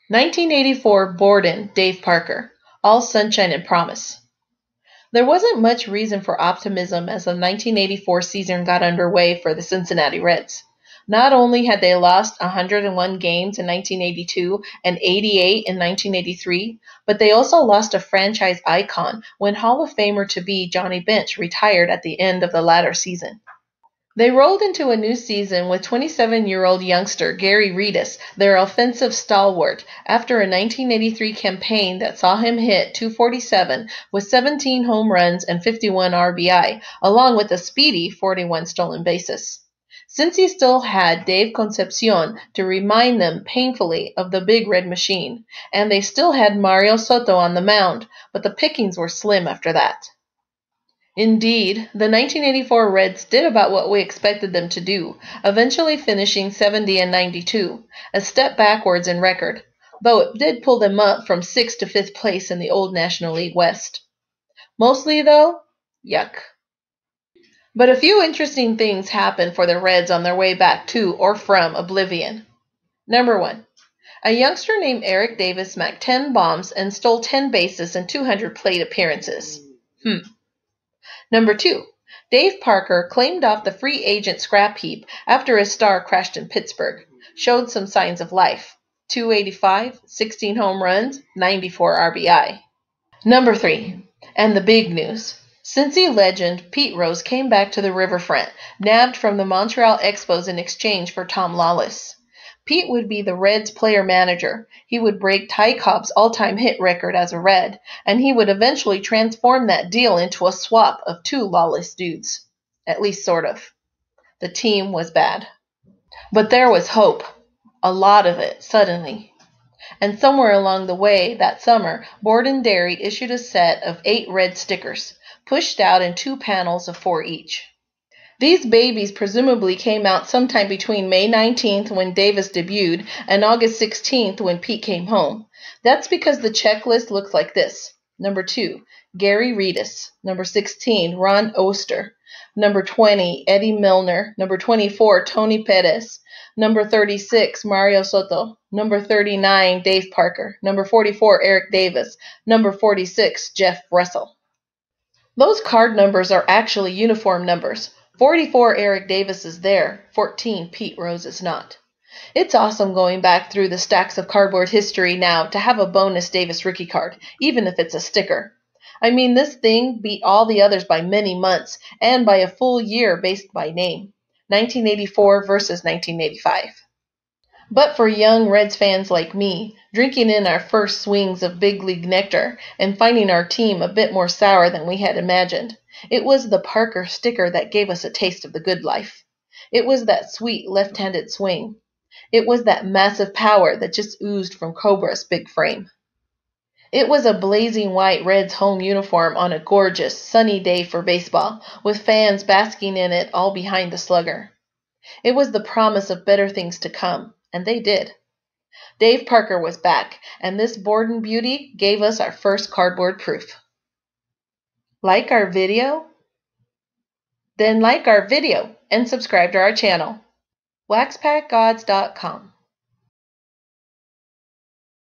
1984 Borden, Dave Parker. All sunshine and promise. There wasn't much reason for optimism as the 1984 season got underway for the Cincinnati Reds. Not only had they lost 101 games in 1982 and 88 in 1983, but they also lost a franchise icon when Hall of Famer-to-be Johnny Bench retired at the end of the latter season. They rolled into a new season with 27-year-old youngster Gary Redus, their offensive stalwart, after a 1983 campaign that saw him hit .247 with 17 home runs and 51 RBI, along with a speedy 41 stolen bases. Since he still had Dave Concepcion to remind them painfully of the Big Red Machine, and they still had Mario Soto on the mound, but the pickings were slim after that. Indeed, the 1984 Reds did about what we expected them to do, eventually finishing 70-92, a step backwards in record, though it did pull them up from 6th to 5th place in the old National League West. Mostly, though, yuck. But a few interesting things happened for the Reds on their way back to or from oblivion. Number 1. A youngster named Eric Davis smacked 10 bombs and stole 10 bases in 200 plate appearances. Number 2. Dave Parker claimed off the free agent scrap heap after his star crashed in Pittsburgh. Showed some signs of life. 285, 16 home runs, 94 RBI. Number 3. And the big news. Cincy legend Pete Rose came back to the riverfront, nabbed from the Montreal Expos in exchange for Tom Lawless. Pete would be the Reds' player-manager. He would break Ty Cobb's all-time hit record as a Red, and he would eventually transform that deal into a swap of 2 lawless dudes. At least sort of. The team was bad. But there was hope. A lot of it, suddenly. And somewhere along the way that summer, Borden Dairy issued a set of 8 red stickers, pushed out in 2 panels of 4 each. These babies presumably came out sometime between May 19th when Davis debuted and August 16th when Pete came home. That's because the checklist looks like this. Number 2, Gary Redus. Number 16, Ron Oster. Number 20, Eddie Milner. Number 24, Tony Perez. Number 36, Mario Soto. Number 39, Dave Parker. Number 44, Eric Davis. Number 46, Jeff Russell. Those card numbers are actually uniform numbers. 44 Eric Davis is there, 14 Pete Rose is not. It's awesome going back through the stacks of cardboard history now to have a bonus Davis rookie card, even if it's a sticker. I mean, this thing beat all the others by many months, and by a full year based by name. 1984 versus 1985. But for young Reds fans like me, drinking in our first swings of big league nectar and finding our team a bit more sour than we had imagined, it was the Parker sticker that gave us a taste of the good life. It was that sweet left-handed swing. It was that massive power that just oozed from Cobra's big frame. It was a blazing white Reds home uniform on a gorgeous, sunny day for baseball, with fans basking in it all behind the slugger. It was the promise of better things to come, and they did. Dave Parker was back, and this Borden beauty gave us our first cardboard proof. Like our video? Then like our video and subscribe to our channel. waxpackgods.com